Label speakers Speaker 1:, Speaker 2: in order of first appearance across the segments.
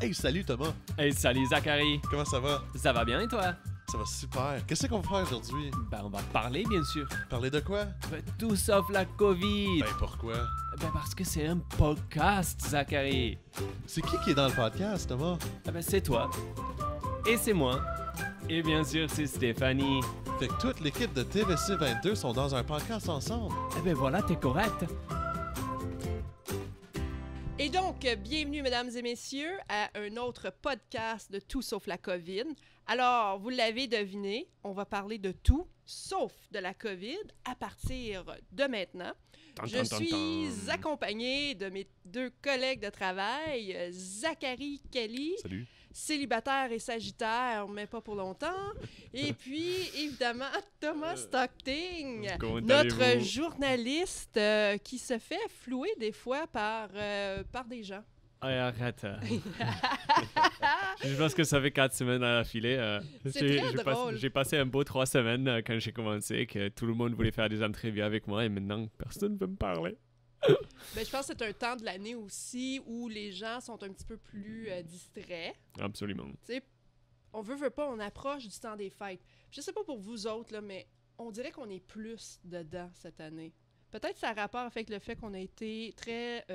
Speaker 1: Hey, salut Thomas!
Speaker 2: Hey, salut Zachary!
Speaker 1: Comment ça va?
Speaker 2: Ça va bien et toi?
Speaker 1: Ça va super. Qu'est-ce qu'on va faire aujourd'hui?
Speaker 2: Ben, on va parler, bien sûr.
Speaker 1: Parler de quoi?
Speaker 2: Ben, tout sauf la COVID.
Speaker 1: Ben, pourquoi?
Speaker 2: Ben, parce que c'est un podcast, Zachary.
Speaker 1: C'est qui est dans le podcast, Thomas?
Speaker 2: Ben, c'est toi. Et c'est moi. Et bien sûr, c'est Stéphanie.
Speaker 1: Fait que toute l'équipe de TVC 22 sont dans un podcast ensemble.
Speaker 2: Ben voilà, t'es correct.
Speaker 3: Et donc, bienvenue, mesdames et messieurs, à un autre podcast de Tout sauf la COVID. Alors, vous l'avez deviné, on va parler de tout sauf de la COVID à partir de maintenant. Je suis accompagnée de mes deux collègues de travail, Zachary Kelly.
Speaker 1: Salut.
Speaker 3: Célibataire et sagittaire, mais pas pour longtemps. Et puis, évidemment, Thomas Stockting, notre journaliste qui se fait flouer des fois par des gens.
Speaker 2: Hey, arrête. Je pense que ça fait 4 semaines à la filée.
Speaker 3: C'est très drôle.
Speaker 2: J'ai passé un beau 3 semaines quand j'ai commencé, que tout le monde voulait faire des entrevues avec moi et maintenant, personne ne veut me parler.
Speaker 3: Ben, je pense que c'est un temps de l'année aussi où les gens sont un petit peu plus distraits.
Speaker 2: Absolument.
Speaker 3: Tu sais, on veut pas, on approche du temps des fêtes. Je sais pas pour vous autres, là, mais on dirait qu'on est plus dedans cette année. Peut-être ça a rapport avec le fait qu'on a été très,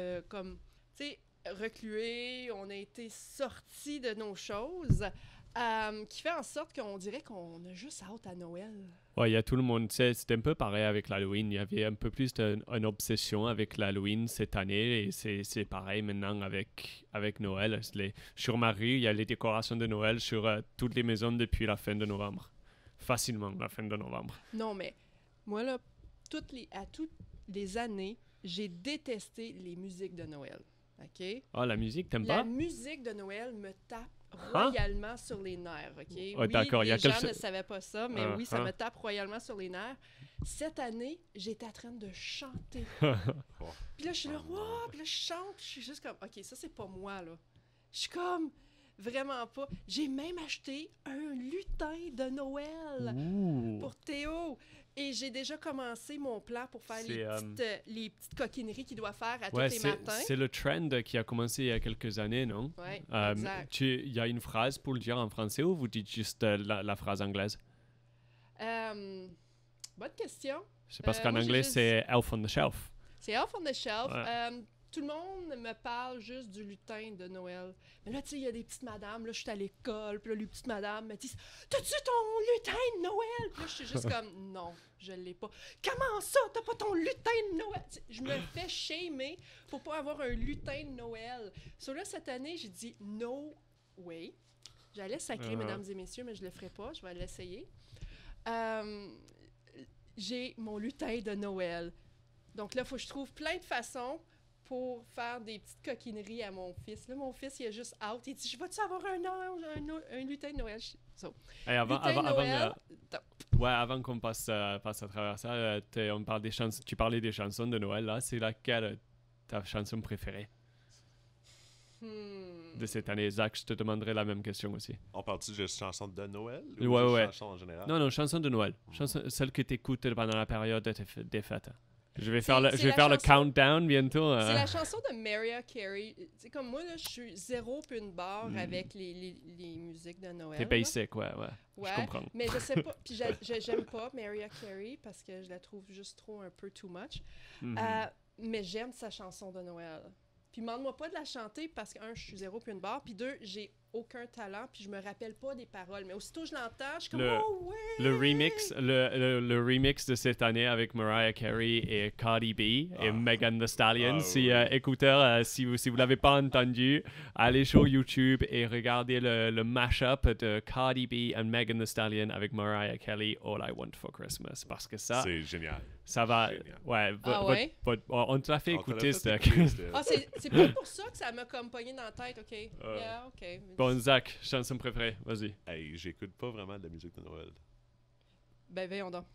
Speaker 3: reclués, on a été sortis de nos choses, qui fait en sorte qu'on dirait qu'on a juste hâte à Noël.
Speaker 2: Ouais, il y a tout le monde. C'était un peu pareil avec l'Halloween. Il y avait un peu plus d'une obsession avec l'Halloween cette année et c'est pareil maintenant avec Noël. Sur ma rue, il y a les décorations de Noël sur toutes les maisons depuis la fin de novembre. Facilement, la fin de novembre.
Speaker 3: Non, mais moi, là, à toutes les années, j'ai détesté les musiques de Noël. OK?
Speaker 2: Ah, la musique, t'aimes pas?
Speaker 3: La musique de Noël me tape royalement sur les nerfs, OK?
Speaker 2: Oh,
Speaker 3: oui,
Speaker 2: d'accord,
Speaker 3: les gens ne savaient pas ça, mais oui, ça me tape royalement sur les nerfs. Cette année, j'étais en train de chanter. Puis là, je suis là, wow! Puis là, je chante, je suis juste comme, OK, ça, c'est pas moi, là. Je suis comme, vraiment pas. J'ai même acheté un lutin de Noël pour Théo. Et j'ai déjà commencé mon plan pour faire les petites coquineries qu'il doit faire à tous les matins.
Speaker 2: C'est le trend qui a commencé il y a quelques années, non?
Speaker 3: Oui, exact.
Speaker 2: Il y a une phrase pour le dire en français ou vous dites juste la phrase anglaise?
Speaker 3: Bonne question.
Speaker 2: C'est parce qu'en anglais, c'est Elf on the Shelf.
Speaker 3: C'est Elf on the Shelf.
Speaker 2: Ouais.
Speaker 3: Tout le monde me parle juste du lutin de Noël. Mais là, tu sais, il y a des petites madames. Là, je suis à l'école. Puis là, les petites madames me disent « T'as-tu ton lutin de Noël? » Puis là, je suis juste comme « Non, je l'ai pas. »« Comment ça, t'as pas ton lutin de Noël? » Je me fais shamer pour pas avoir un lutin de Noël. Là, cette année, j'ai dit « No way. » J'allais sacrer, mesdames et messieurs, mais je le ferai pas. Je vais l'essayer. J'ai mon lutin de Noël. Donc là, il faut que je trouve plein de façons pour faire des petites coquineries à mon fils. Là, mon fils, il est juste out. Il dit, je vais-tu avoir un lutin de Noël?
Speaker 2: Hey, avant qu'on passe à travers ça, on parle des chansons. Tu parlais des chansons de Noël, là. C'est laquelle ta chanson préférée de cette année? Zach, je te demanderai la même question aussi.
Speaker 1: On parle-tu de chansons de Noël ou
Speaker 2: de
Speaker 1: chansons en général?
Speaker 2: Non, chanson de Noël. Celle que tu écoutes pendant la période des fêtes. Je vais faire le countdown bientôt.
Speaker 3: C'est la chanson de Mariah Carey. C'est comme moi, là, je suis zéro puis une barre avec les musiques de Noël.
Speaker 2: T'es basic, ouais. Je comprends.
Speaker 3: Mais je sais pas. Puis j'aime pas Mariah Carey parce que je la trouve juste trop un peu too much. Mais j'aime sa chanson de Noël. Puis demande-moi pas de la chanter parce que, je suis zéro puis une barre. Puis 2, j'ai aucun talent puis je me rappelle pas des paroles. Mais aussitôt je l'entends, je suis comme oh ouais!
Speaker 2: Le remix de cette année avec Mariah Carey et Cardi B et Megan Thee Stallion. Écouteurs, si vous l'avez pas entendu, allez sur YouTube et regardez le mashup de Cardi B et Megan Thee Stallion avec Mariah Carey, All I Want for Christmas. Parce que ça,
Speaker 1: c'est génial.
Speaker 2: Ça va. Ouais. On te l'a fait écouter.
Speaker 3: C'est pas pour ça que ça m'a comme pogné dans la tête, OK? Yeah, OK.
Speaker 2: Bon, Zach, chanson préférée, vas-y.
Speaker 1: Hey, j'écoute pas vraiment de la musique de Noël.
Speaker 3: Ben, voyons donc.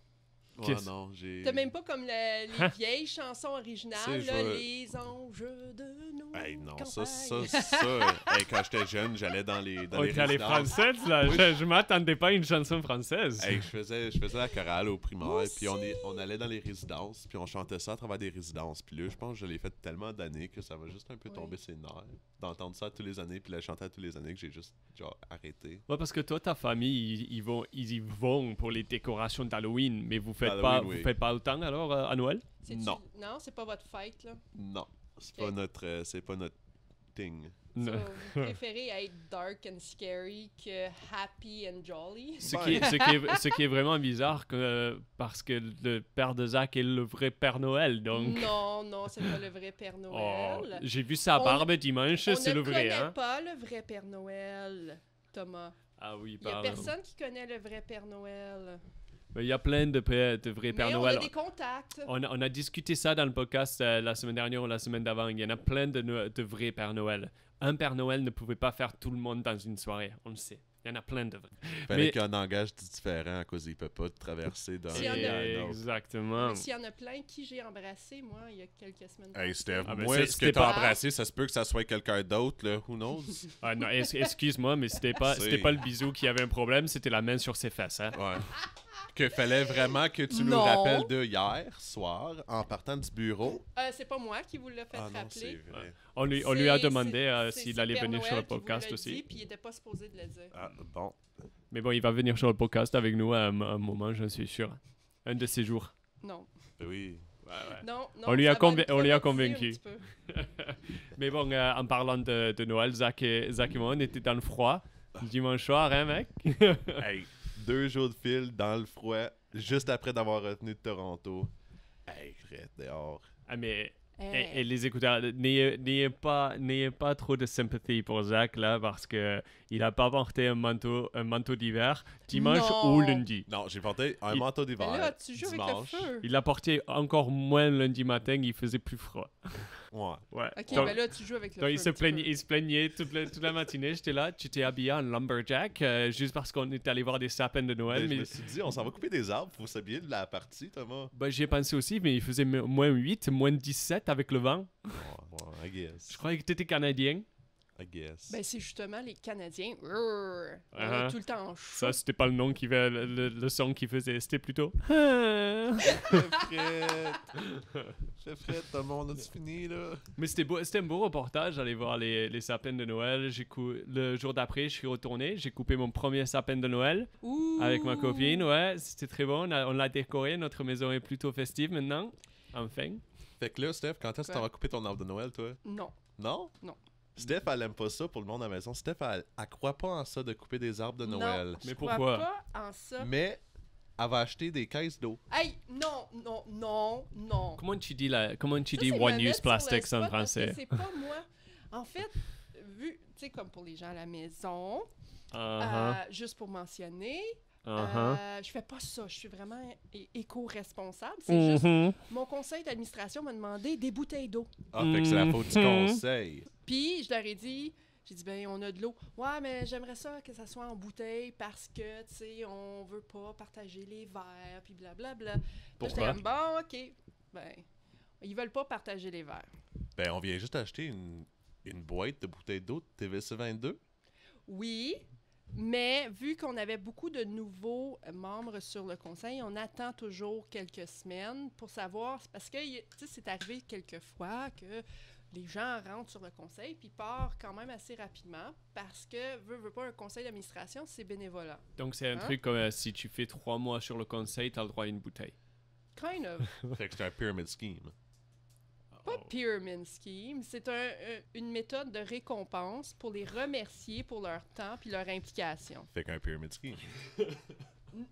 Speaker 1: Ouais, non, j'ai...
Speaker 3: T'as même pas comme les vieilles chansons originales, là, les anges de nos
Speaker 1: non,
Speaker 3: campagnes.
Speaker 1: Quand j'étais jeune, j'allais dans les
Speaker 2: Dans les
Speaker 1: résidences.
Speaker 2: françaises, là. Je m'attendais pas à une chanson française.
Speaker 1: Je faisais la chorale au primaire, puis on allait dans les résidences, puis on chantait ça à travers des résidences. Puis là, je pense que je l'ai fait tellement d'années que ça m'a juste un peu tombé ses nerfs. D'entendre ça tous les années, puis la chanter tous les années, que j'ai juste, genre, arrêté.
Speaker 2: Ouais, parce que toi, ta famille, ils y vont pour les décorations d'Halloween, mais vous faites
Speaker 1: Halloween,
Speaker 2: vous faites pas autant alors à Noël?
Speaker 1: Non.
Speaker 3: Non, c'est pas votre fête, là.
Speaker 1: Non, c'est pas notre thing.
Speaker 3: So, vous préférez être dark and scary que happy and jolly?
Speaker 2: Ce qui est vraiment bizarre parce que le père de Zach est le vrai Père Noël, donc...
Speaker 3: Non, c'est pas le vrai Père Noël.
Speaker 2: J'ai vu sa barbe dimanche, c'est le vrai,
Speaker 3: On ne connaît pas le vrai Père Noël, Thomas.
Speaker 2: Ah oui,
Speaker 3: Il y a
Speaker 2: pardon.
Speaker 3: personne qui connaît le vrai Père Noël.
Speaker 2: Il y a plein de vrais Pères Noël.
Speaker 3: On a des contacts.
Speaker 2: On a discuté ça dans le podcast la semaine dernière ou la semaine d'avant. Il y en a plein de vrais Pères Noël. Un Père Noël ne pouvait pas faire tout le monde dans une soirée, on le sait. Il y en a plein de vrais.
Speaker 1: Fallait qu'il y ait un langage différent à cause qu'il peut pas traverser d'un
Speaker 3: S'il y en a-
Speaker 1: à un autre.
Speaker 2: Exactement.
Speaker 3: Mais s'il y en a plein qui j'ai embrassé, moi, il y a quelques semaines.
Speaker 1: Hey Steph,
Speaker 2: Ah, ben
Speaker 1: moi, ce que
Speaker 2: c'était
Speaker 1: t'as
Speaker 3: pas-
Speaker 1: embrassé, ça se peut que ça soit quelqu'un d'autre, là, who knows?
Speaker 2: Ah non, excuse-moi, mais c'était pas le bisou qui avait un problème, c'était la main sur ses fesses. Hein?
Speaker 1: Ouais. Que fallait vraiment que tu nous
Speaker 3: Non.
Speaker 1: rappelles de hier soir, en partant du bureau.
Speaker 3: C'est pas moi qui vous l'ai fait
Speaker 1: Ah non, c'est
Speaker 3: rappeler.
Speaker 1: vrai.
Speaker 2: On lui a demandé s'il allait
Speaker 3: Père
Speaker 2: venir
Speaker 3: Noël
Speaker 2: sur le
Speaker 3: qui vous
Speaker 2: podcast
Speaker 3: l'a
Speaker 2: aussi.
Speaker 3: dit, puis il était pas supposé de le dire.
Speaker 1: Ah, bon.
Speaker 2: Mais bon, il va venir sur le podcast avec nous à un moment, j'en suis sûr. Un de ces jours.
Speaker 3: Non.
Speaker 1: Ben oui.
Speaker 3: Non,
Speaker 2: On lui a
Speaker 3: ça va nous
Speaker 2: on lui a
Speaker 3: traumatiser
Speaker 2: convaincu.
Speaker 3: un petit peu.
Speaker 2: Mais bon, en parlant de Noël, Zach et moi, on était dans le froid. Dimanche soir, hein, mec?
Speaker 1: Hey, 2 jours de fil dans le froid, juste après d'avoir retenu de Toronto. Hey, crête dehors.
Speaker 2: Ah, mais...
Speaker 3: Hey.
Speaker 2: Et les écouteurs, n'ayez pas trop de sympathie pour Zach, là, parce que il a pas porté un manteau d'hiver dimanche
Speaker 3: Non.
Speaker 2: ou lundi.
Speaker 1: Non, j'ai porté un manteau
Speaker 3: Mais
Speaker 1: d'hiver.
Speaker 3: là, tu joues
Speaker 1: dimanche.
Speaker 3: avec le feu.
Speaker 2: Il l'a porté encore moins lundi matin, il faisait plus froid.
Speaker 1: Ouais.
Speaker 2: Ouais.
Speaker 3: Ok,
Speaker 2: Donc-
Speaker 3: ben là, tu joues avec le
Speaker 2: Donc,
Speaker 3: feu.
Speaker 2: il se plaignait toute la matinée. J'étais là, tu t'es habillé en lumberjack juste parce qu'on était allé voir des sapins de Noël.
Speaker 1: Ben, je
Speaker 2: Mais
Speaker 1: me suis dit, on s'en va couper des arbres, faut s'habiller de la partie, Thomas.
Speaker 2: j'y ai pensé aussi, mais il faisait moins 8, moins 17 avec le vent.
Speaker 1: Ouais, I guess.
Speaker 2: Je croyais que t'étais Canadien.
Speaker 1: I guess.
Speaker 3: Ben, c'est justement les Canadiens. On
Speaker 2: Uh-huh.
Speaker 3: est tout le temps en chaud.
Speaker 2: Ça, c'était pas le nom qui fait le son qu'il faisait. C'était plutôt.
Speaker 1: Chef Fred, Thomas, on a-tu fini, là?
Speaker 2: Mais c'était un beau reportage d'aller voir les sapins de Noël. Le jour d'après, je suis retourné. J'ai coupé mon premier sapin de Noël
Speaker 3: Ouh.
Speaker 2: avec ma copine. Ouais, c'était très bon. On l'a décoré. Notre maison est plutôt festive maintenant. Enfin.
Speaker 1: Fait que là, Steph, quand est-ce que
Speaker 3: Quoi?
Speaker 1: t'auras coupé ton arbre de Noël, toi?
Speaker 3: Non.
Speaker 1: Non?
Speaker 3: Non.
Speaker 1: Steph, elle aime pas ça pour le monde à la maison. Steph, elle croit pas en ça de couper des arbres de Noël.
Speaker 3: Non,
Speaker 2: Mais
Speaker 3: je crois
Speaker 2: pourquoi?
Speaker 3: pas en ça.
Speaker 1: Mais elle va acheter des caisses d'eau.
Speaker 3: Hey, non.
Speaker 2: Comment tu dis
Speaker 3: Ça, c'est me
Speaker 2: one-use
Speaker 3: mettre sur le
Speaker 2: plastics
Speaker 3: spot
Speaker 2: en
Speaker 3: parce que
Speaker 2: français?
Speaker 3: C'est pas moi. En fait, tu sais, comme pour les gens à la maison,
Speaker 2: Uh-huh.
Speaker 3: juste pour mentionner,
Speaker 2: Uh-huh.
Speaker 3: je fais pas ça. Je suis vraiment éco-responsable. C'est juste,
Speaker 2: Mhm.
Speaker 3: mon conseil d'administration m'a demandé des bouteilles d'eau.
Speaker 1: Ah, fait que c'est la faute du conseil.
Speaker 3: Puis, je leur ai dit, ben, on a de l'eau. Ouais, mais j'aimerais ça que ça soit en bouteille parce que, tu sais, on veut pas partager les verres, puis blablabla.
Speaker 2: Pourquoi?
Speaker 3: J'étais comme, bon, OK. Ben, ils veulent pas partager les verres.
Speaker 1: Ben, on vient juste acheter une boîte de bouteilles d'eau de TVC 22.
Speaker 3: Oui, mais vu qu'on avait beaucoup de nouveaux membres sur le conseil, on attend toujours quelques semaines pour savoir, parce que tu sais, c'est arrivé quelques fois que les gens rentrent sur le conseil puis partent quand même assez rapidement parce que, veut pas, un conseil d'administration, c'est bénévolat.
Speaker 2: Donc, c'est un
Speaker 3: Hein?
Speaker 2: truc comme si tu fais 3 mois sur le conseil, t'as le droit à une bouteille.
Speaker 3: Kind of.
Speaker 1: Fait que c'est un pyramid scheme.
Speaker 3: Pas pyramid scheme, c'est une méthode de récompense pour les remercier pour leur temps puis leur implication.
Speaker 1: Fait qu'un pyramid scheme.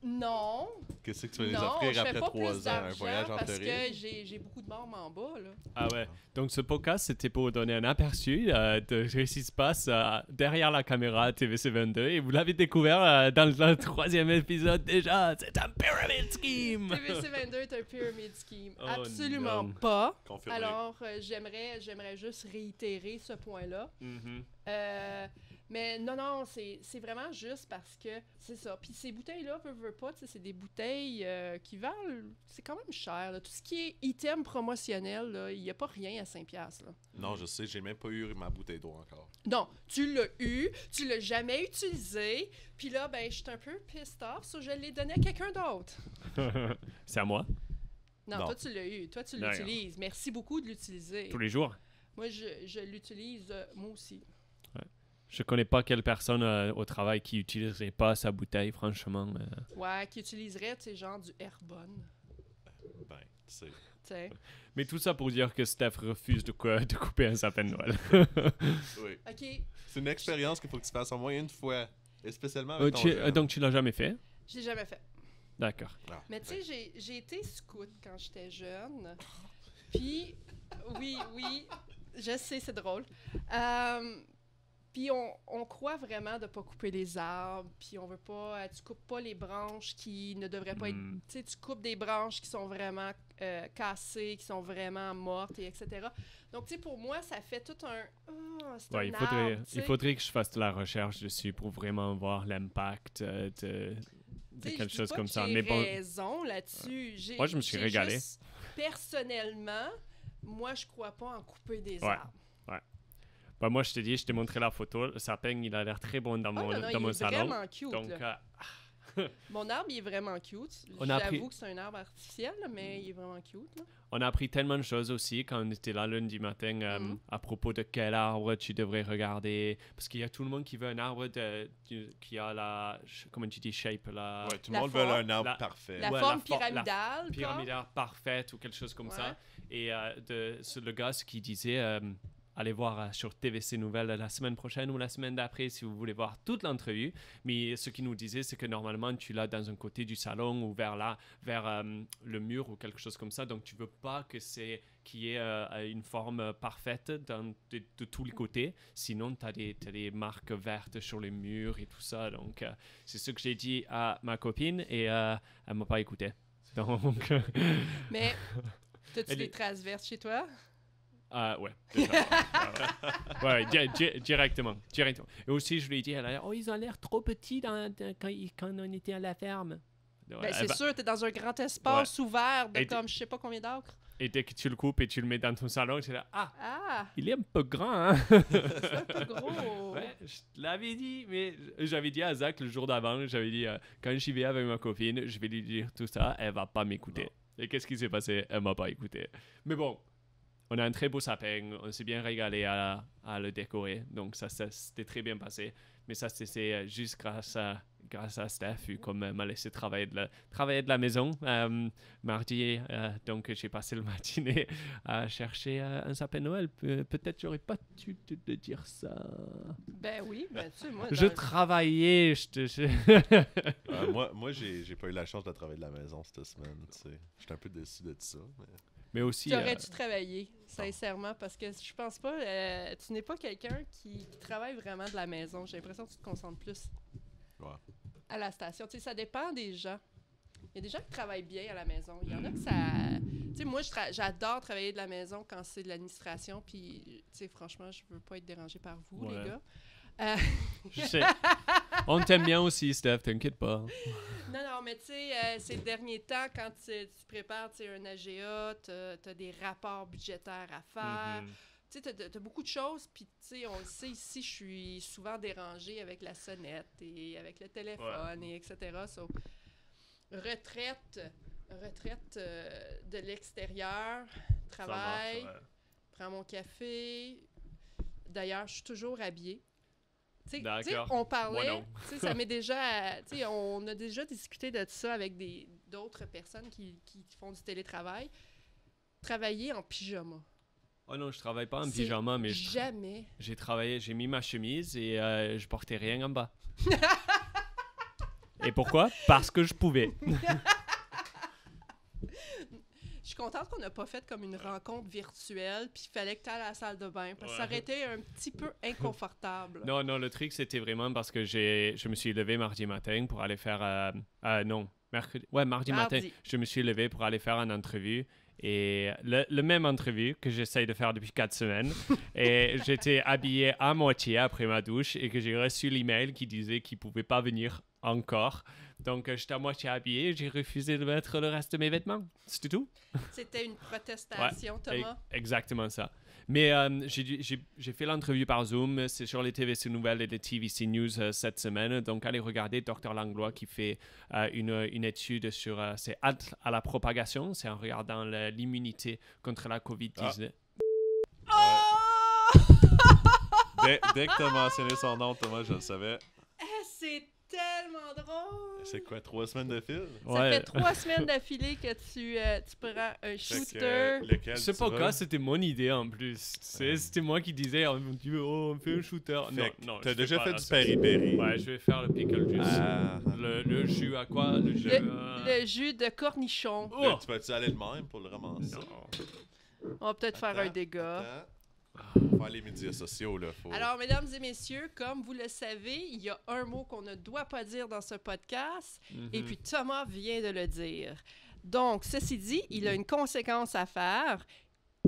Speaker 3: Non,
Speaker 1: Qu'est-ce que tu vas les
Speaker 3: non,
Speaker 1: offrir
Speaker 3: je fais
Speaker 1: après
Speaker 3: pas
Speaker 1: 3
Speaker 3: plus
Speaker 1: ans? Un
Speaker 3: d'argent
Speaker 1: voyage en
Speaker 3: parce
Speaker 1: Floride?
Speaker 3: que j'ai beaucoup de membres en bas, là.
Speaker 2: Ah ouais. Donc, ce podcast, c'était pour donner un aperçu de ce qui se passe derrière la caméra TVC 22. Et vous l'avez découvert dans le 3e épisode déjà. C'est un pyramid scheme!
Speaker 3: TVC 22 est un pyramid scheme.
Speaker 2: Oh
Speaker 3: Absolument
Speaker 2: non.
Speaker 3: pas.
Speaker 1: Confirmé.
Speaker 3: Alors, j'aimerais juste réitérer ce point-là.
Speaker 2: Mhm.
Speaker 3: Euh, Mais non, c'est vraiment juste parce que c'est ça. Puis ces bouteilles-là, veux pas, c'est des bouteilles qui valent, c'est quand même cher. Là. Tout ce qui est item promotionnel, il n'y a pas rien à 5$. Là.
Speaker 1: Non, je sais, j'ai même pas eu ma bouteille d'eau encore.
Speaker 3: Non, tu l'as eu, tu l'as jamais utilisé, puis là, ben, je suis un peu pissed off, so je l'ai donné à quelqu'un d'autre.
Speaker 2: C'est à moi?
Speaker 3: Non, toi, tu l'as eu, toi, tu l'utilises. Merci beaucoup de l'utiliser.
Speaker 2: Tous les jours?
Speaker 3: Moi, je l'utilise, moi aussi.
Speaker 2: Je connais pas quelle personne au travail qui utiliserait pas sa bouteille, franchement.
Speaker 3: Ouais, qui utiliserait, tu sais, genre du Airbonne.
Speaker 1: Ben, tu
Speaker 3: sais.
Speaker 2: Mais tout ça pour dire que Steph refuse de couper un sapin de Noël.
Speaker 1: Oui.
Speaker 3: OK.
Speaker 1: C'est une expérience qu'il faut que tu fasses au moins une fois. Et spécialement avec ton jeune.
Speaker 2: Donc, tu l'as jamais fait?
Speaker 3: Je l'ai jamais fait.
Speaker 2: D'accord.
Speaker 1: Ah,
Speaker 3: mais tu sais, j'ai été scout quand j'étais jeune. Puis, oui, je sais, c'est drôle. Puis on croit vraiment de pas couper les arbres, puis on veut pas, tu coupes pas les branches qui ne devraient pas être, tu sais, tu coupes des branches qui sont vraiment cassées, qui sont vraiment mortes, et etc. Donc, tu sais, pour moi, ça fait tout
Speaker 2: il faudrait que je fasse de la recherche dessus pour vraiment voir l'impact de quelque chose comme ça.
Speaker 3: Mais bon, raison là-dessus.
Speaker 2: Moi, je me suis régalé.
Speaker 3: Personnellement, moi, je crois pas en couper des arbres.
Speaker 2: Bah moi, je t'ai montré la photo. Le sapin, il a l'air très bon dans mon salon.
Speaker 3: Il est vraiment cute.
Speaker 2: Donc,
Speaker 3: mon arbre, il est vraiment cute. J'avoue que c'est un arbre artificiel, mais il est vraiment cute. Là.
Speaker 2: On a appris tellement de choses aussi quand on était là lundi matin à propos de quel arbre tu devrais regarder. Parce qu'il y a tout le monde qui veut un arbre qui a la, comment tu dis, shape.
Speaker 1: Ouais, tout le monde veut un arbre parfait.
Speaker 3: La forme pyramidale.
Speaker 2: Pyramidale parfaite ou quelque chose comme ça. Et le gars, ce qu'il disait... allez voir sur TVC Nouvelles la semaine prochaine ou la semaine d'après si vous voulez voir toute l'entrevue. Mais ce qu'il nous disait, c'est que normalement, tu l'as dans un côté du salon ou vers le mur ou quelque chose comme ça. Donc, tu veux pas qu'il y ait une forme parfaite de tous les côtés. Sinon, tu as des marques vertes sur les murs et tout ça. Donc, c'est ce que j'ai dit à ma copine et elle m'a pas écouté. Donc...
Speaker 3: Mais, as-tu des traces vertes chez toi?
Speaker 2: Ouais. Directement. Et aussi, je lui ai dit, ils ont l'air trop petits quand on était à la ferme.
Speaker 3: Ben, c'est sûr, t'es dans un grand espace ouvert de comme je sais pas combien d'acres.
Speaker 2: Et dès que tu le coupes et tu le mets dans ton salon, c'est là, il est un peu grand, hein?
Speaker 3: C'est un peu gros.
Speaker 2: Ouais, je l'avais dit, mais j'avais dit à Zach le jour d'avant, j'avais dit, quand j'y vais avec ma copine, je vais lui dire tout ça, elle va pas m'écouter. Non. Et qu'est-ce qui s'est passé? Elle m'a pas écouté. Mais bon. On a un très beau sapin, on s'est bien régalé à le décorer, donc ça c'était très bien passé. Mais ça, c'est juste grâce à Steph, comme elle m'a laissé travailler de la maison mardi. Donc, j'ai passé le matinée à chercher un sapin de Noël. Peut-être j'aurais pas dû te dire ça.
Speaker 3: Ben oui, ben tu sais, moi...
Speaker 2: Je travaillais,
Speaker 1: moi, j'ai pas eu la chance de travailler de la maison cette semaine, tu sais. J'étais un peu déçu de ça,
Speaker 2: mais aussi...
Speaker 3: Tu aurais-tu travaillé, sincèrement, parce que je pense pas... tu n'es pas quelqu'un qui travaille vraiment de la maison. J'ai l'impression que tu te concentres plus à la station. Tu sais, ça dépend des gens. Il y a des gens qui travaillent bien à la maison. Il y en a que ça... Tu sais, moi, j'adore travailler de la maison quand c'est de l'administration, puis, tu sais, franchement, je veux pas être dérangée par vous, les gars.
Speaker 2: Je sais. On t'aime bien aussi, Steph, t'inquiète pas.
Speaker 3: Non, mais tu sais, ces derniers temps, quand tu prépares un AGA, t'as des rapports budgétaires à faire. Tu sais, t'as beaucoup de choses, puis tu sais, on le sait ici, je suis souvent dérangée avec la sonnette et avec le téléphone, et etc. So, retraite de l'extérieur, travail, prends mon café. D'ailleurs, je suis toujours habillée. On parlait, ça m'est déjà, on a déjà discuté de ça avec d'autres personnes qui font du télétravail. Travailler en pyjama.
Speaker 2: Oh non, je travaille pas en pyjama, mais
Speaker 3: jamais.
Speaker 2: J'ai mis ma chemise et je portais rien en bas. Et pourquoi? Parce que je pouvais.
Speaker 3: Je suis contente qu'on n'a pas fait comme une rencontre virtuelle, puis il fallait que tu ailles à la salle de bain, parce que ça aurait été un petit peu inconfortable.
Speaker 2: Non, le truc, c'était vraiment parce que je me suis levé mardi matin pour aller faire... non, mardi matin, je me suis levé pour aller faire une entrevue. Et le même entrevue que j'essaye de faire depuis 4 semaines. Et j'étais habillé à moitié après ma douche et que j'ai reçu l'email qui disait qu'il ne pouvait pas venir encore. Donc, j'étais à moitié habillé et j'ai refusé de mettre le reste de mes vêtements. C'était tout.
Speaker 3: C'était une protestation, Thomas.
Speaker 2: Exactement ça. Mais j'ai fait l'entrevue par Zoom. C'est sur les TVC Nouvelles et les TVC News cette semaine. Donc, allez regarder Dr Langlois qui fait une étude sur c'est à la propagation. C'est en regardant l'immunité contre la COVID-19.
Speaker 1: Dès que tu as mentionné son nom, Thomas, je le savais.
Speaker 3: C'est tellement drôle!
Speaker 1: C'est quoi, 3 semaines de fil?
Speaker 3: Ça fait 3 semaines d'affilée que tu prends un shooter.
Speaker 2: Ce podcast, c'était mon idée en plus. C'était moi qui disais, on fait un shooter. Non,
Speaker 1: t'as déjà fait du peri-peri.
Speaker 2: Ouais, je vais faire le pickle juice. Le jus à quoi?
Speaker 3: Le jus de cornichon.
Speaker 1: Tu peux-tu aller le même pour le ramasser?
Speaker 3: Non. On va peut-être faire un dégât.
Speaker 1: Faire les médias sociaux, là.
Speaker 3: Alors, mesdames et messieurs, comme vous le savez, il y a un mot qu'on ne doit pas dire dans ce podcast, et puis Thomas vient de le dire. Donc, ceci dit, il a une conséquence à faire,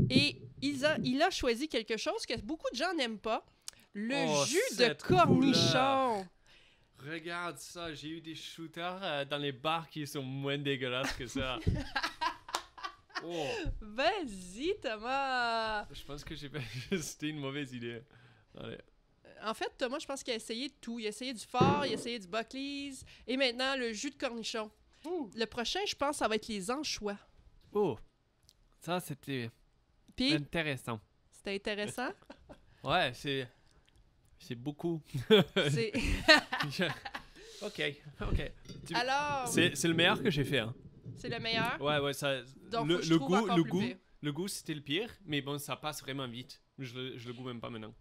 Speaker 3: et il a choisi quelque chose que beaucoup de gens n'aiment pas, le jus de cornichon.
Speaker 2: Regarde ça, j'ai eu des shooters dans les bars qui sont moins dégueulasses que ça.
Speaker 3: Vas-y, Thomas!
Speaker 2: Je pense que c'était une mauvaise idée. Allez.
Speaker 3: En fait, Thomas, je pense qu'il a essayé de tout. Il a essayé du fort, il a essayé du Buckley's, et maintenant le jus de cornichon. Le prochain, je pense, ça va être les anchois.
Speaker 2: Ça, c'était intéressant.
Speaker 3: C'était intéressant?
Speaker 2: Ouais, c'est beaucoup. OK.
Speaker 3: Alors...
Speaker 2: C'est le meilleur que j'ai fait, hein.
Speaker 3: C'est le meilleur?
Speaker 2: Ouais, ça...
Speaker 3: Donc, le
Speaker 2: goût, c'était le pire, mais bon, ça passe vraiment vite. Je le goûte même pas maintenant.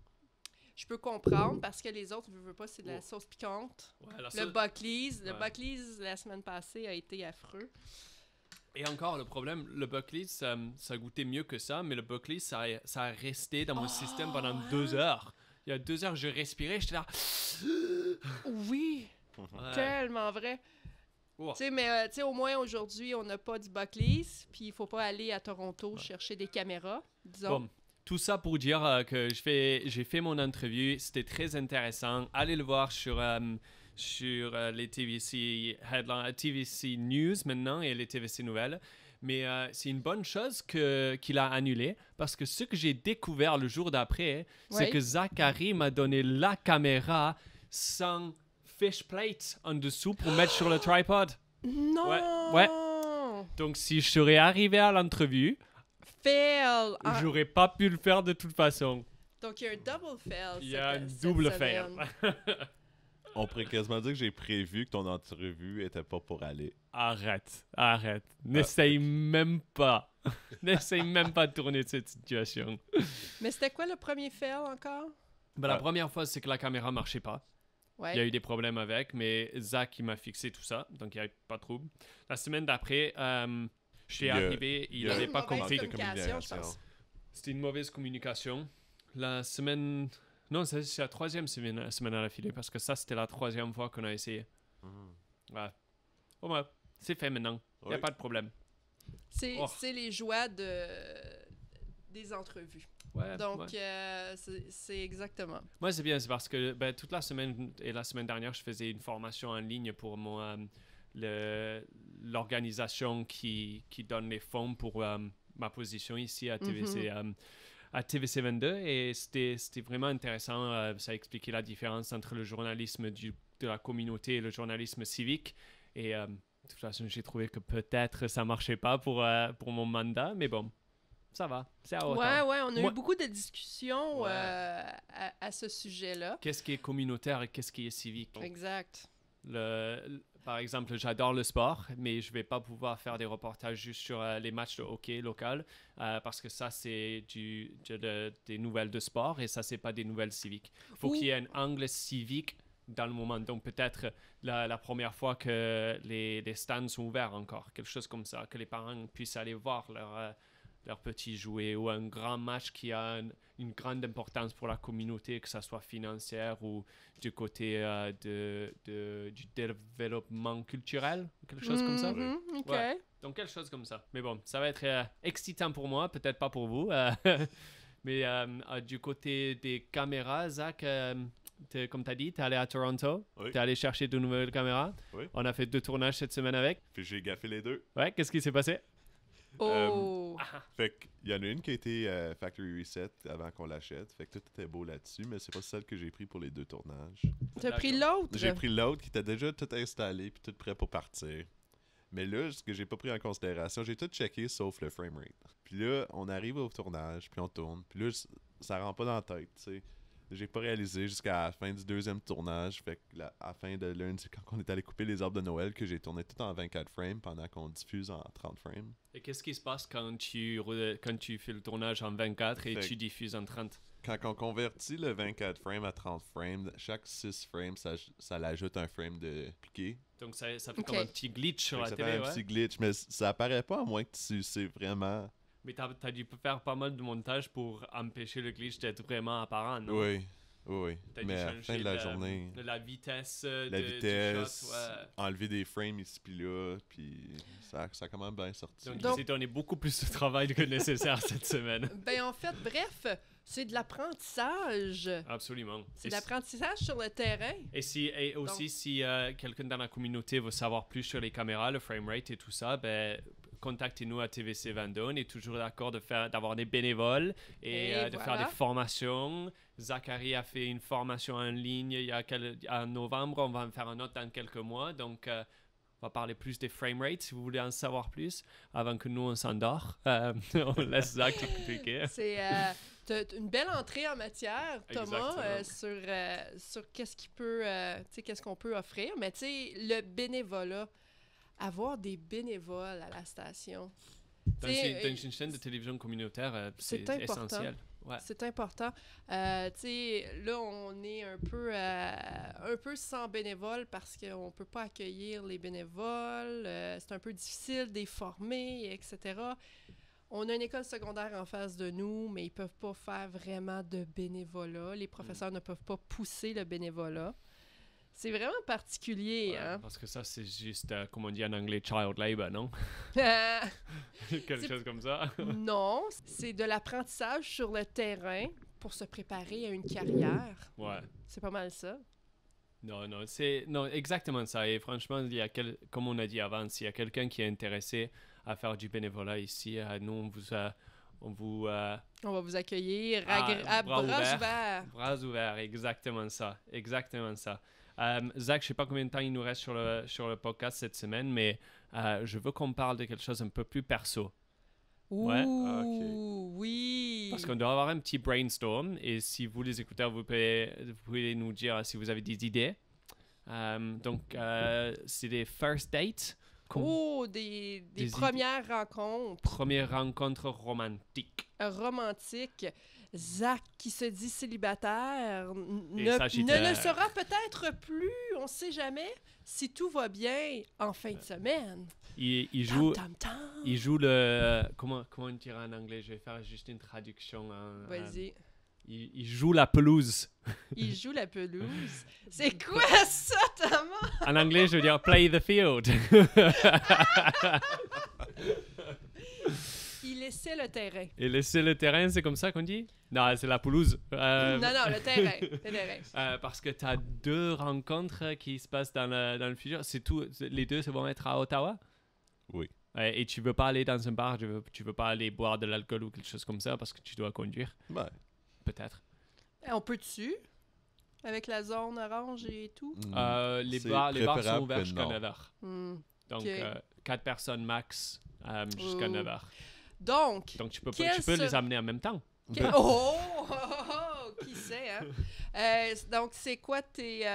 Speaker 3: Je peux comprendre, parce que les autres, je veux pas, c'est de la sauce piquante. Ouais, Buckley's. Le Buckley's, la semaine passée, a été affreux.
Speaker 2: Et encore, le problème, le Buckley's, ça goûtait mieux que ça, mais le Buckley's, ça a resté dans mon système pendant 2 heures. Il y a 2 heures, je respirais, j'étais là...
Speaker 3: Oui! Tellement vrai. Tu sais, mais au moins aujourd'hui, on n'a pas du Buckley's, puis il faut pas aller à Toronto chercher des caméras, disons.
Speaker 2: Bon, tout ça pour dire que j'ai fait mon entrevue, c'était très intéressant. Allez le voir sur les TVC News maintenant et les TVC Nouvelles. Mais c'est une bonne chose qu'il a annulé, parce que ce que j'ai découvert le jour d'après, c'est que Zachary m'a donné la caméra sans... fish plate en dessous pour mettre sur le tripod.
Speaker 3: Non!
Speaker 2: Ouais. Donc, si je serais arrivé à l'entrevue,
Speaker 3: fail!
Speaker 2: J'aurais pas pu le faire de toute façon.
Speaker 3: Donc, il y a un double fail.
Speaker 2: Il y a un double fail.
Speaker 1: On pourrait quasiment dire que j'ai prévu que ton entrevue était pas pour aller.
Speaker 2: Arrête. N'essaye même pas. N'essaye même pas de tourner de cette situation.
Speaker 3: Mais c'était quoi le premier fail encore?
Speaker 2: La première fois, c'est que la caméra marchait pas.
Speaker 3: Ouais.
Speaker 2: Il y a eu des problèmes avec, mais Zach, il m'a fixé tout ça, donc il n'y avait pas de trouble. La semaine d'après, je suis arrivé, il n'avait pas compris. C'était une mauvaise communication. La semaine... Non, c'est la 3e semaine à la filée, parce que ça, c'était la 3e fois qu'on a essayé. Ouais. C'est fait maintenant. Il n'y a pas de problème.
Speaker 3: C'est les joies des entrevues.
Speaker 2: Ouais,
Speaker 3: donc, c'est exactement.
Speaker 2: Moi, c'est bien, c'est parce que toute la semaine et la semaine dernière, je faisais une formation en ligne pour l'organisation qui donne les fonds pour ma position ici à TVC, à TVC 22. Et c'était vraiment intéressant. Ça expliquait la différence entre le journalisme de la communauté et le journalisme civique. Et de toute façon, j'ai trouvé que peut-être ça ne marchait pas pour mon mandat, mais bon. Ça va, c'est à hauteur.
Speaker 3: Ouais, on a eu beaucoup de discussions à ce sujet-là.
Speaker 2: Qu'est-ce qui est communautaire et qu'est-ce qui est civique?
Speaker 3: Exact.
Speaker 2: Par exemple, j'adore le sport, mais je ne vais pas pouvoir faire des reportages juste sur les matchs de hockey local, parce que ça, c'est des nouvelles de sport et ça, c'est pas des nouvelles civiques. Il faut qu'il y ait un angle civique dans le moment. Donc, peut-être la première fois que les stands sont ouverts encore, quelque chose comme ça, que les parents puissent aller voir leurs petits jouets ou un grand match qui a une grande importance pour la communauté, que ce soit financière ou du côté du développement culturel, quelque chose comme ça.
Speaker 3: OK.
Speaker 2: Ouais. Donc, quelque chose comme ça. Mais bon, ça va être excitant pour moi, peut-être pas pour vous. Mais du côté des caméras, Zach, comme tu as dit, tu es allé à Toronto.
Speaker 1: Oui.
Speaker 2: Tu es allé chercher de nouvelles caméras.
Speaker 1: Oui.
Speaker 2: On a fait 2 tournages cette semaine avec.
Speaker 1: Puis j'ai gaffé les deux.
Speaker 2: Ouais, qu'est-ce qui s'est passé?
Speaker 3: Oh!
Speaker 1: Fait qu'il y en a une qui a été Factory Reset avant qu'on l'achète. Fait que tout était beau là-dessus, mais c'est pas celle que j'ai pris pour les 2 tournages.
Speaker 3: T'as pris l'autre?
Speaker 1: J'ai pris l'autre qui était déjà tout installé puis tout prêt pour partir. Mais là, ce que j'ai pas pris en considération, j'ai tout checké sauf le framerate. Puis là, on arrive au tournage, puis on tourne. Puis là, ça rentre pas dans la tête, tu sais. J'ai pas réalisé jusqu'à la fin du 2e tournage. Fait que à la fin de lundi, quand on est allé couper les arbres de Noël, que j'ai tourné tout en 24 frames pendant qu'on diffuse en 30 frames.
Speaker 2: Et qu'est-ce qui se passe quand tu fais le tournage en 24 et tu diffuses en 30?
Speaker 1: Quand on convertit le 24 frames à 30 frames, chaque 6 frames, ça l'ajoute un frame de piqué.
Speaker 2: Donc ça fait comme un petit glitch sur la
Speaker 1: ça
Speaker 2: télé,
Speaker 1: fait un petit glitch, mais ça apparaît pas à moins que tu sais vraiment...
Speaker 2: Mais t'as dû faire pas mal de montage pour empêcher le glitch d'être vraiment apparent, non?
Speaker 1: Oui. Mais à la fin de la journée...
Speaker 2: La vitesse
Speaker 1: du shot, enlever des frames ici puis là, puis ça a quand même bien sorti.
Speaker 2: Donc, il s'est donné beaucoup plus de travail que nécessaire cette semaine.
Speaker 3: Ben en fait, bref, c'est de l'apprentissage.
Speaker 2: Absolument.
Speaker 3: C'est de l'apprentissage sur le terrain.
Speaker 2: Et aussi, si quelqu'un dans la communauté veut savoir plus sur les caméras, le framerate et tout ça, ben, contactez-nous à TVC Vendôme. On est toujours d'accord d'avoir des bénévoles et de faire des formations. Zachary a fait une formation en ligne en novembre. On va en faire un autre dans quelques mois. Donc, on va parler plus des framerates si vous voulez en savoir plus avant que nous, on s'endort. On laisse Zach expliquer.
Speaker 3: C'est une belle entrée en matière, Thomas, sur qu'est-ce qu'on peut offrir. Mais tu sais, le bénévolat, avoir des bénévoles à la station.
Speaker 2: Dans une chaîne de télévision communautaire, c'est essentiel. Ouais.
Speaker 3: C'est important. Là, on est un peu sans bénévoles parce qu'on ne peut pas accueillir les bénévoles. C'est un peu difficile de les former, etc. On a une école secondaire en face de nous, mais ils ne peuvent pas faire vraiment de bénévolat. Les professeurs ne peuvent pas pousser le bénévolat. C'est vraiment particulier, hein?
Speaker 2: Parce que ça, c'est juste, comme on dit en anglais, child labor, non? Quelque chose comme ça?
Speaker 3: Non, c'est de l'apprentissage sur le terrain pour se préparer à une carrière.
Speaker 2: Ouais.
Speaker 3: C'est pas mal ça.
Speaker 2: Non, c'est exactement ça. Et franchement, comme on a dit avant, s'il y a quelqu'un qui est intéressé à faire du bénévolat ici, nous, on va vous
Speaker 3: accueillir à bras ouverts.
Speaker 2: Bras ouverts, exactement ça. Zach, je ne sais pas combien de temps il nous reste sur le podcast cette semaine, mais je veux qu'on parle de quelque chose un peu plus perso.
Speaker 3: Ouais. Oui.
Speaker 2: Parce qu'on doit avoir un petit brainstorm, et si vous, les écouteurs, vous pouvez nous dire si vous avez des idées. Donc, c'est des first dates.
Speaker 3: Des premières rencontres.
Speaker 2: Premières rencontres romantiques.
Speaker 3: Romantiques. Zach, qui se dit célibataire, ne le sera peut-être plus, on ne sait jamais, si tout va bien en fin de semaine.
Speaker 2: Il joue le... Comment on dirait en anglais? Je vais faire juste une traduction.
Speaker 3: Vas-y.
Speaker 2: Il joue la pelouse.
Speaker 3: Il joue la pelouse. C'est quoi ça, Thomas?
Speaker 2: En anglais, je veux dire play the field.
Speaker 3: Il essaie le terrain.
Speaker 2: Il essaie le terrain, c'est comme ça qu'on dit? Non, c'est la pelouse.
Speaker 3: Non, le terrain.
Speaker 2: Parce que tu as 2 rencontres qui se passent dans le futur. C'est tout. Les 2 vont être à Ottawa?
Speaker 1: Oui.
Speaker 2: Et tu veux pas aller dans un bar, tu veux pas aller boire de l'alcool ou quelque chose comme ça parce que tu dois conduire?
Speaker 1: Ouais.
Speaker 2: Peut-être.
Speaker 3: On peut-tu? Avec la zone orange et tout?
Speaker 2: Les bars sont ouverts jusqu'à 9h. Donc, 4 personnes max jusqu'à 9h.
Speaker 3: Donc
Speaker 2: tu peux les amener en même temps.
Speaker 3: Qui sait, hein? Donc, c'est quoi tes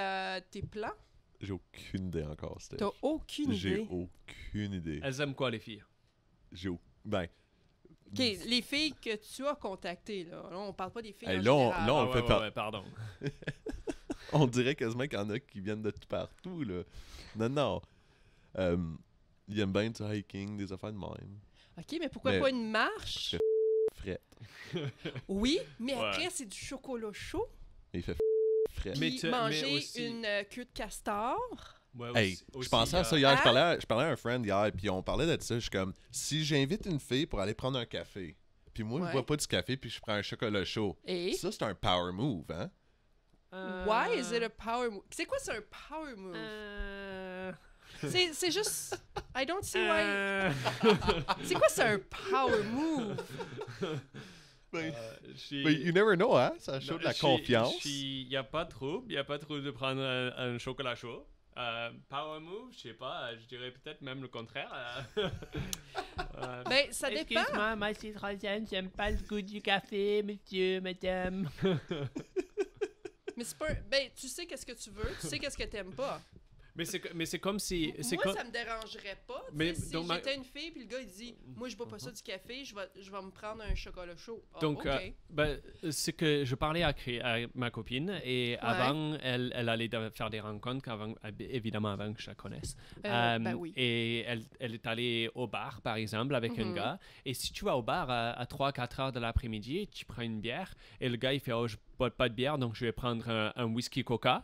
Speaker 3: plans?
Speaker 1: J'ai aucune idée encore, Steph.
Speaker 3: T'as aucune idée?
Speaker 1: J'ai aucune idée.
Speaker 2: Elles aiment quoi, les filles?
Speaker 3: Les filles que tu as contactées, là. Là, on parle pas des filles en
Speaker 1: général. Là, on fait
Speaker 2: pas... pardon.
Speaker 1: On dirait quasiment qu'il y en a qui viennent de tout partout, là. Non. Ils aiment bien du hiking, des affaires de même.
Speaker 3: OK, mais pourquoi
Speaker 1: Mais-
Speaker 3: pas une marche?
Speaker 1: Fret.
Speaker 3: Oui, mais
Speaker 2: Ouais.
Speaker 3: après, c'est du chocolat chaud.
Speaker 1: Il fait fret.
Speaker 3: Puis
Speaker 2: Mais
Speaker 3: manger
Speaker 2: aussi-
Speaker 3: une queue de castor.
Speaker 2: Ouais,
Speaker 1: Hey,
Speaker 2: aussi-
Speaker 1: je
Speaker 2: aussi,
Speaker 1: pensais à ça hier.
Speaker 3: Ah?
Speaker 1: Je parlais à un friend hier, puis on parlait de ça. Je suis comme, si j'invite une fille pour aller prendre un café, puis moi, je
Speaker 3: Ouais.
Speaker 1: bois pas du café, puis je prends un chocolat chaud.
Speaker 3: Et?
Speaker 1: Ça, c'est un power move, hein?
Speaker 3: Why is it a power move? C'est quoi, c'est un power move? C'est juste... I don't see why... C'est quoi, c'est un power move?
Speaker 1: Ben,
Speaker 2: Je-
Speaker 1: but you never know, hein? Ça
Speaker 2: Non,
Speaker 1: show de la
Speaker 2: je-
Speaker 1: confiance.
Speaker 2: Il n'y a pas de trouble. Il n'y a pas de trouble de prendre un chocolat chaud. Power move, je sais pas. Je dirais peut-être même le contraire.
Speaker 3: Ben, ça dépend.
Speaker 2: Excuse-moi, moi c'est troisième, j'aime pas le goût du café, monsieur, madame.
Speaker 3: Mais c'est pas... Ben, tu sais qu'est-ce que tu veux, tu sais qu'est-ce que t'aimes pas.
Speaker 2: Mais c'est comme si... c'est
Speaker 3: Moi,
Speaker 2: comme-
Speaker 3: ça me dérangerait pas. Tu
Speaker 2: Mais
Speaker 3: sais, si
Speaker 2: donc, ma-
Speaker 3: j'étais une fille, puis le gars, il dit « Moi, je bois pas ça du café, je vais me prendre un chocolat chaud. Ah,
Speaker 2: Donc,
Speaker 3: OK.
Speaker 2: c'est que je parlais à ma copine et avant, elle allait faire des rencontres, évidemment avant que je la connaisse.
Speaker 3: Ben oui.
Speaker 2: Et elle est allée au bar, par exemple, avec un
Speaker 3: Mhm.
Speaker 2: gars. Et si tu vas au bar à 3-4 heures de l'après-midi, tu prends une bière et le gars, il fait « Oh, je bois pas de bière, donc je vais prendre un whisky coca. »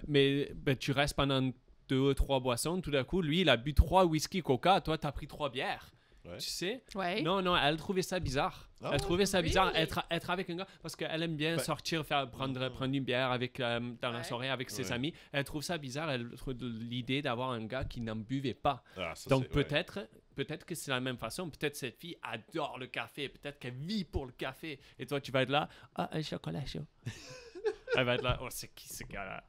Speaker 2: mais tu restes pendant 2 ou 3 boissons, tout d'un coup, lui, il a bu 3 whisky coca, toi, t'as pris 3 bières.
Speaker 1: Ouais.
Speaker 2: Tu sais?
Speaker 3: Ouais.
Speaker 2: Non, elle trouvait ça bizarre.
Speaker 1: Ah
Speaker 2: Elle trouvait ça bizarre
Speaker 3: really?
Speaker 2: être avec un gars parce qu'elle aime bien
Speaker 1: Ben-
Speaker 2: sortir, prendre une bière avec, dans la
Speaker 3: Ouais.
Speaker 2: soirée avec ses
Speaker 1: Ouais.
Speaker 2: amis. Elle trouve ça bizarre. Elle trouve l'idée d'avoir un gars qui n'en buvait pas.
Speaker 1: Ah, ça,
Speaker 2: Donc
Speaker 1: c'est- ouais.
Speaker 2: peut-être que c'est la même façon. Peut-être cette fille adore le café. Peut-être qu'elle vit pour le café. Et toi, tu vas être là, un chocolat chaud. Elle va être là, oh, c'est qui ce gars-là?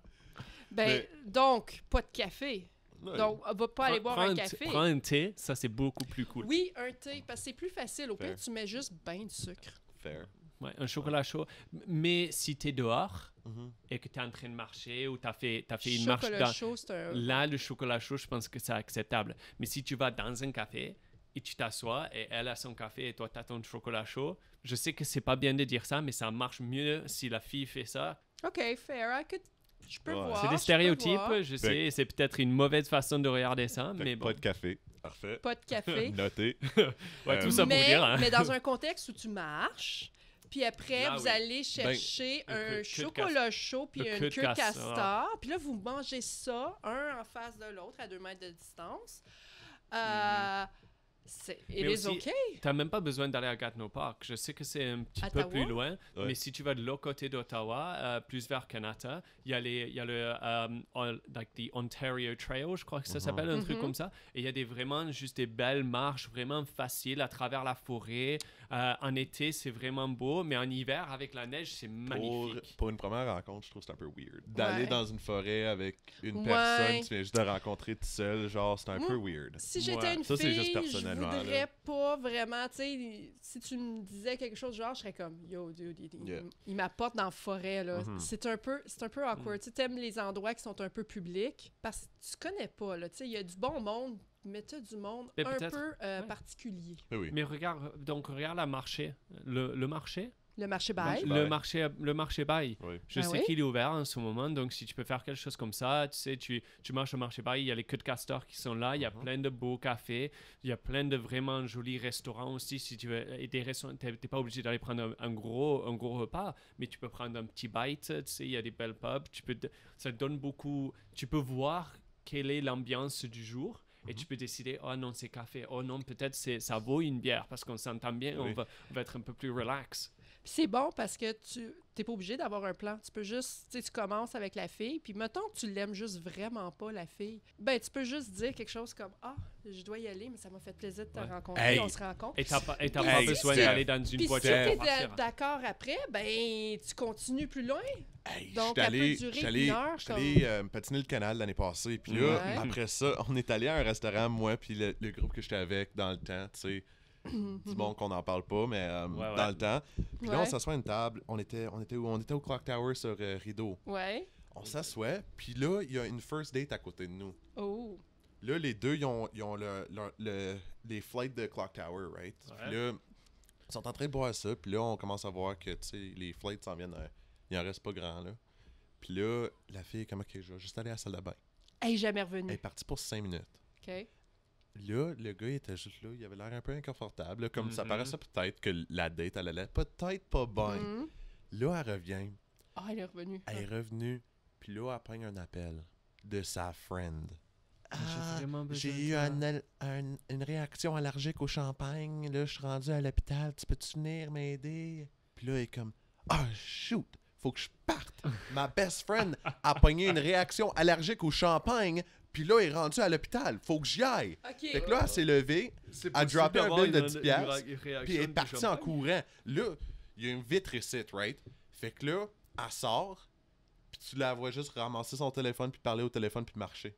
Speaker 3: Ben,
Speaker 1: Mais-
Speaker 3: donc, pas de café.
Speaker 1: Ouais.
Speaker 3: Donc, on va pas aller boire un café.
Speaker 2: Prends un thé, ça c'est beaucoup plus cool.
Speaker 3: Oui, un thé, parce que c'est plus facile. Au pire,
Speaker 1: Fair.
Speaker 3: tu mets juste ben de sucre.
Speaker 1: Fair.
Speaker 2: Ouais, un chocolat chaud. Mais si tu es dehors
Speaker 1: Mhm.
Speaker 2: et que tu es en train de marcher ou tu as fait une marche
Speaker 3: Chocolat
Speaker 2: dans...
Speaker 3: chaud, c'est un...
Speaker 2: Là, le chocolat chaud, je pense que c'est acceptable. Mais si tu vas dans un café et tu t'assois et elle a son café et toi, tu as ton chocolat chaud, je sais que c'est pas bien de dire ça, mais ça marche mieux si la fille fait ça.
Speaker 3: OK, fair. Je peux
Speaker 1: Ouais.
Speaker 3: voir.
Speaker 2: c'est des
Speaker 3: je peux
Speaker 2: stéréotypes,
Speaker 3: voir.
Speaker 2: je sais, et c'est peut-être une mauvaise façon de regarder ça,
Speaker 1: Fait
Speaker 2: mais
Speaker 1: que
Speaker 2: bon.
Speaker 1: Pas de café. Parfait.
Speaker 3: Pas de café.
Speaker 1: Noté.
Speaker 2: Ouais, tout ça pour
Speaker 3: mais,
Speaker 2: dire. Hein.
Speaker 3: mais dans un contexte où tu marches, puis après,
Speaker 2: Là,
Speaker 3: vous
Speaker 2: oui.
Speaker 3: allez chercher
Speaker 2: un
Speaker 3: un
Speaker 2: queue de
Speaker 3: chocolat chaud puis
Speaker 2: le
Speaker 3: une
Speaker 2: queue de
Speaker 3: queue de
Speaker 2: castor.
Speaker 3: castor. Puis là, vous mangez ça, un en face de l'autre, à 2 mètres de distance. It
Speaker 2: Mais
Speaker 3: is
Speaker 2: aussi,
Speaker 3: OK.
Speaker 2: T'as même pas besoin d'aller à Gatineau Park. Je sais que c'est un petit peu
Speaker 3: Ottawa?
Speaker 2: plus loin,
Speaker 1: Ouais.
Speaker 2: mais si tu vas de l'autre côté d'Ottawa, plus vers Kanata, il y a le like the Ontario Trail, je crois que ça s'appelle, un truc
Speaker 3: Mhm.
Speaker 2: comme ça. Et il y a vraiment juste des belles marches vraiment faciles à travers la forêt. En été, c'est vraiment beau, mais en hiver, avec la neige, c'est magnifique.
Speaker 1: Pour une première rencontre, je trouve que c'est un peu weird. D'aller
Speaker 3: Ouais.
Speaker 1: dans une forêt avec une
Speaker 3: Ouais.
Speaker 1: personne, tu viens juste de rencontrer tout seul, genre, c'est un
Speaker 3: Moi,
Speaker 1: peu weird.
Speaker 3: Si j'étais
Speaker 2: Ouais.
Speaker 3: une
Speaker 1: Ça, c'est juste
Speaker 3: fille, je
Speaker 1: personnellement,
Speaker 3: voudrais
Speaker 1: là.
Speaker 3: pas vraiment, tu sais, si tu me disais quelque chose genre, je serais comme, yo, dude,
Speaker 1: Yeah.
Speaker 3: il m'apporte dans la forêt, là.
Speaker 1: Mhm.
Speaker 3: C'est un peu awkward. Tu sais, t'aimes les endroits qui sont un peu publics parce que tu connais pas, là. Tu sais, il y a du bon monde, mais t'as du monde
Speaker 2: Mais
Speaker 3: un
Speaker 2: peut-être-
Speaker 3: peu
Speaker 2: ouais.
Speaker 3: particulier.
Speaker 1: Mais oui.
Speaker 2: Mais regarde la marché. Le marché?
Speaker 3: Le marché bail.
Speaker 1: Marché.
Speaker 2: Le marché bail.
Speaker 1: Oui.
Speaker 2: Je
Speaker 3: Ah
Speaker 2: sais
Speaker 3: oui?
Speaker 2: qu'il est ouvert en ce moment, donc si tu peux faire quelque chose comme ça, tu sais, tu marches au marché bail, il y a les queues de castor qui sont là, il y a plein de beaux cafés, il y a plein de vraiment jolis restaurants aussi, si tu veux, et des restaurants, t'es pas obligé d'aller prendre un gros repas, mais tu peux prendre un petit bite, tu sais, il y a des belles pubs, ça te donne beaucoup, tu peux voir quelle est l'ambiance du jour. Et tu peux décider, oh non, c'est café, oh non, peut-être ça vaut une bière parce qu'on s'entend bien,
Speaker 1: Oui.
Speaker 2: on va être un peu plus relax.
Speaker 3: Puis c'est bon parce que tu t'es pas obligé d'avoir un plan. Tu peux juste, tu sais, tu commences avec la fille, puis mettons que tu l'aimes juste vraiment pas, la fille. Ben, tu peux juste dire quelque chose comme, ah, je dois y aller, mais ça m'a fait plaisir de te
Speaker 2: Ouais.
Speaker 3: rencontrer,
Speaker 1: Hey.
Speaker 3: on se rencontre.
Speaker 2: Et t'as pas
Speaker 1: Hey,
Speaker 2: besoin
Speaker 1: Steph.
Speaker 2: d'aller dans une
Speaker 3: Puis si
Speaker 2: voiture
Speaker 3: t'es
Speaker 2: pour partir.
Speaker 3: d'accord après, ben, tu continues plus loin.
Speaker 1: Hey,
Speaker 3: Donc,
Speaker 1: j'étais
Speaker 3: elle peut
Speaker 1: allé-
Speaker 3: durer
Speaker 1: j'étais allé-
Speaker 3: une heure,
Speaker 1: j'étais
Speaker 3: comme-
Speaker 1: allé me patiner le canal l'année passée. Puis là,
Speaker 3: Ouais.
Speaker 1: après ça, on est allé à un restaurant, moi, puis le groupe que j'étais avec dans le temps, tu sais. Du monde qu'on n'en parle pas, mais
Speaker 2: Ouais.
Speaker 1: dans le temps. Puis là,
Speaker 3: Ouais.
Speaker 1: on s'assoit à une table. On était où? On était au Clock Tower sur Rideau.
Speaker 3: Ouais.
Speaker 1: On s'assoit, puis là, il y a une first date à côté de nous.
Speaker 3: Oh.
Speaker 1: Là, les deux, ils ont les flights de Clock Tower, right?
Speaker 2: Ouais.
Speaker 1: Puis là, ils sont en train de boire ça, puis là, on commence à voir que, tu sais, les flights s'en viennent, il en reste pas grand, là. Puis là, la fille est comme, OK, je vais juste aller à la salle de bain.
Speaker 3: Elle est jamais
Speaker 1: Elle est
Speaker 3: revenue.
Speaker 1: partie pour 5 minutes.
Speaker 3: OK.
Speaker 1: là, le gars, il était juste là. Il avait l'air un peu inconfortable. Là, comme ça paraissait peut-être que la date, elle allait peut-être pas bien. Là, elle revient.
Speaker 3: Ah, elle est revenue.
Speaker 1: Elle est revenue. Puis là, elle prend un appel de sa friend. J'ai eu une réaction allergique au champagne. Là, je suis rendu à l'hôpital. Tu peux-tu venir m'aider? Puis là, elle est comme, shoot, faut que je parte. Ma best friend a pogné une réaction allergique au champagne. Puis là, elle est rendue à l'hôpital. Faut que j'y aille.
Speaker 3: Okay.
Speaker 1: Fait que là, elle s'est levée. Elle a droppé un bill de 10$. Puis elle est partie en courant. Là, il y a une vitre ici, right? Fait que là, elle sort. Puis tu la vois juste ramasser son téléphone, puis parler au téléphone, puis marcher.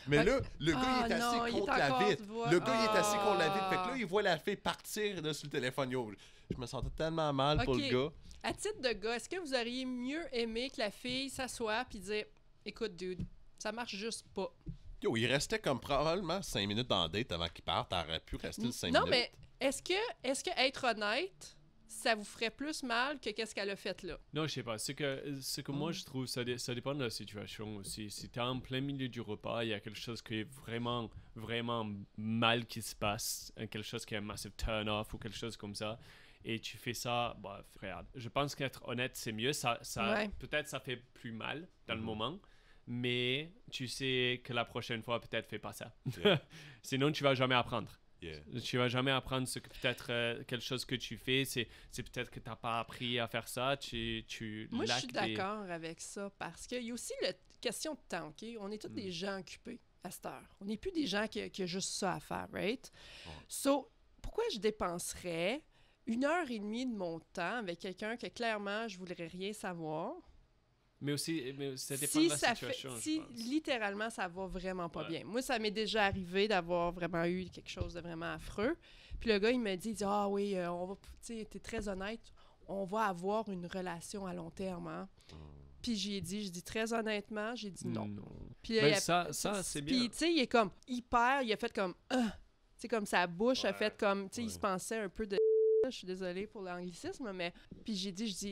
Speaker 1: Mais là, le gars, il est assis contre la vitre. Le gars, il est assis contre la vitre. Fait que là, il voit la fille partir de sur le téléphone. Yo, je me sentais tellement mal pour le gars.
Speaker 3: À titre de gars, est-ce que vous auriez mieux aimé que la fille s'assoie puis dire « Écoute, dude, ça marche juste pas. »
Speaker 1: Yo, il restait comme probablement 5 minutes dans la date avant qu'il parte. T'aurais pu rester 5 minutes.
Speaker 3: Non, mais est-ce que être honnête, ça vous ferait plus mal que qu'est-ce qu'elle a fait là?
Speaker 2: Non, je sais pas. Ce que moi, je trouve, ça dépend de la situation aussi. Si t'es en plein milieu du repas, il y a quelque chose qui est vraiment, vraiment mal qui se passe, quelque chose qui est un massive turn-off ou quelque chose comme ça, et tu fais ça, bah, frère, je pense qu'être honnête, c'est mieux. Peut-être ça fait plus mal dans le moment, mais tu sais que la prochaine fois, peut-être, fais pas ça. Yeah. Sinon, tu vas jamais apprendre.
Speaker 1: Yeah.
Speaker 2: Tu vas jamais apprendre ce que peut-être quelque chose que tu fais, c'est peut-être que tu n'as pas appris à faire ça.
Speaker 3: Moi, je suis d'accord avec ça parce qu'il y a aussi la question de temps. Okay? On est tous des gens occupés à cette heure. On n'est plus des gens qui ont juste ça à faire, right? So, pourquoi je dépenserais 1h30 de mon temps avec quelqu'un que clairement je voudrais rien savoir?
Speaker 2: Mais ça dépend de la situation.
Speaker 3: Si littéralement ça va vraiment pas bien. Moi, ça m'est déjà arrivé d'avoir vraiment eu quelque chose de vraiment affreux. Puis le gars, il me dit ah oui, on va, tu sais, t'es très honnête, on va avoir une relation à long terme. Hein? Puis je dis très honnêtement, j'ai dit non. Puis
Speaker 2: ça c'est bien.
Speaker 3: Puis tu sais, il est comme il a fait comme tu sais, comme sa bouche a fait comme, tu sais, il se pensait un peu de je suis désolée pour l'anglicisme, mais puis je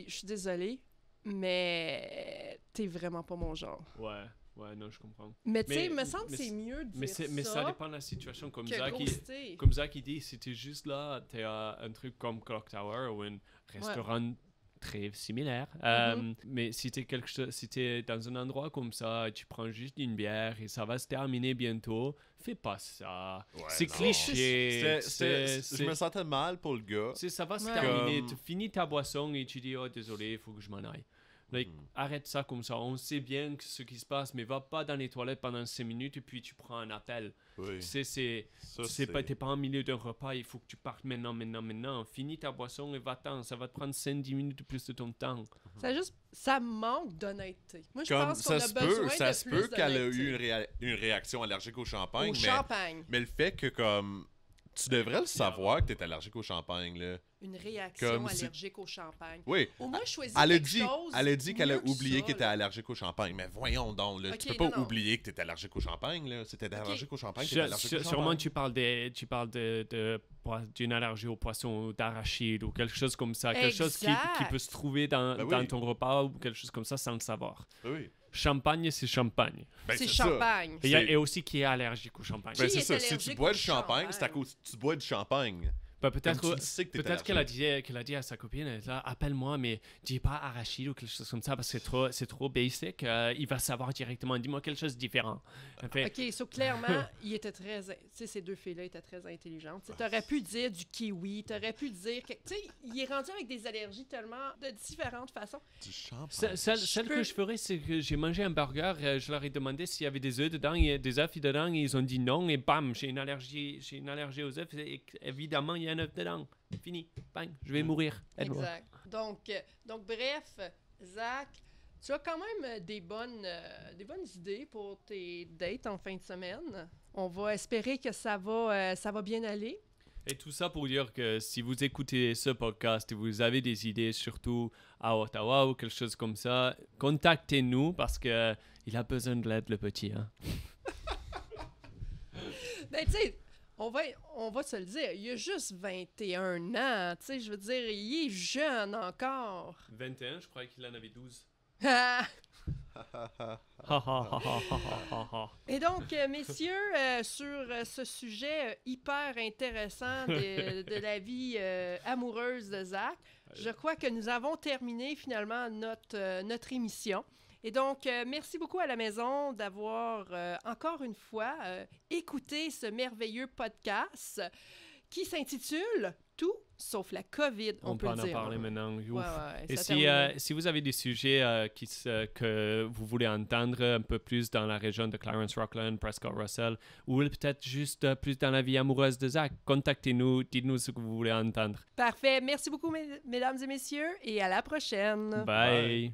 Speaker 3: suis désolée. Mais t'es vraiment pas mon genre.
Speaker 2: Ouais, non, je comprends.
Speaker 3: Mais tu sais, il me semble que c'est mieux de dire ça.
Speaker 2: Mais ça dépend de la situation. Comme Zach, il dit, si t'es juste là, t'es à un truc comme Clock Tower ou un restaurant très similaire. Mais si t'es dans un endroit comme ça, tu prends juste une bière et ça va se terminer bientôt, fais pas ça. Ouais, c'est cliché.
Speaker 1: Je me sentais mal pour le gars.
Speaker 2: Ça va se terminer. Tu finis ta boisson et tu dis, oh désolé, il faut que je m'en aille. Like, arrête ça comme ça. On sait bien ce qui se passe, mais va pas dans les toilettes pendant 5 minutes et puis tu prends un appel. Oui. T'es pas en milieu d'un repas, il faut que tu partes maintenant. Finis ta boisson et va-t'en. Ça va te prendre 5-10 minutes de plus de ton temps.
Speaker 3: Ça manque d'honnêteté. Moi, je pense qu'on a besoin de plus d'honnêteté.
Speaker 1: Ça se peut qu'elle a eu une réaction allergique au champagne. Mais le fait que, comme, tu devrais le savoir que tu es allergique au champagne, là.
Speaker 3: Une réaction allergique au champagne.
Speaker 1: Oui.
Speaker 3: Au moins, choisis
Speaker 1: Elle a dit qu'elle a oublié qu'elle était allergique au champagne. Mais voyons donc, là, tu peux pas oublier que tu es allergique au champagne. Là. Si tu es allergique au champagne, tu es allergique au champagne.
Speaker 2: Sûrement, tu parles d'une allergie au poisson, d'arachide ou quelque chose comme ça. Quelque chose qui peut se trouver dans ton repas ou quelque chose comme ça sans le savoir.
Speaker 1: Oui.
Speaker 2: Champagne, c'est champagne.
Speaker 3: C'est champagne.
Speaker 2: Et aussi qui est allergique au champagne.
Speaker 1: C'est ça. Si tu bois du champagne, c'est à cause que tu bois du champagne.
Speaker 2: Peut-être qu'elle a dit à sa copine, elle là, appelle-moi, mais dis pas arachide ou quelque chose comme ça parce que c'est trop basic. Il va savoir directement. Dis-moi quelque chose de différent.
Speaker 3: OK, so clairement, il était très... Tu sais, ces deux filles-là étaient très intelligentes. Tu aurais pu dire du kiwi, tu aurais pu dire... Tu sais, il est rendu avec des allergies tellement de différentes façons.
Speaker 1: Du champagne.
Speaker 2: Celle que je ferais, c'est que j'ai mangé un burger, je leur ai demandé s'il y avait des œufs dedans, des œufs dedans, et ils ont dit non, et bam, j'ai une allergie aux œufs, et évidemment, il y a un œuf dedans. Fini. Bang, je vais mourir.
Speaker 3: Exact. Donc, bref, Zach, tu as quand même des bonnes idées pour tes dates en fin de semaine. On va espérer que ça va bien aller.
Speaker 2: Et tout ça pour dire que si vous écoutez ce podcast et vous avez des idées, surtout à Ottawa ou quelque chose comme ça, contactez-nous parce qu'il a besoin de l'aide, le petit. Hein?
Speaker 3: Ben, tu sais, on va se le dire, il a juste 21 ans, tu sais, je veux dire, il est jeune encore.
Speaker 2: 21, je croyais qu'il en avait 12.
Speaker 3: Et donc, messieurs, sur ce sujet hyper intéressant de la vie amoureuse de Zach, je crois que nous avons terminé finalement notre émission. Et donc, merci beaucoup à la maison d'avoir encore une fois écouté ce merveilleux podcast qui s'intitule « Tout sauf la COVID »,
Speaker 2: on peut
Speaker 3: le dire.
Speaker 2: en parler maintenant.
Speaker 3: Ouais,
Speaker 2: et si vous avez des sujets que vous voulez entendre un peu plus dans la région de Clarence, Rockland, Prescott, Russell, ou peut-être juste plus dans la vie amoureuse de Zach, contactez-nous, dites-nous ce que vous voulez entendre.
Speaker 3: Parfait. Merci beaucoup, mesdames et messieurs, et à la prochaine.
Speaker 2: Bye.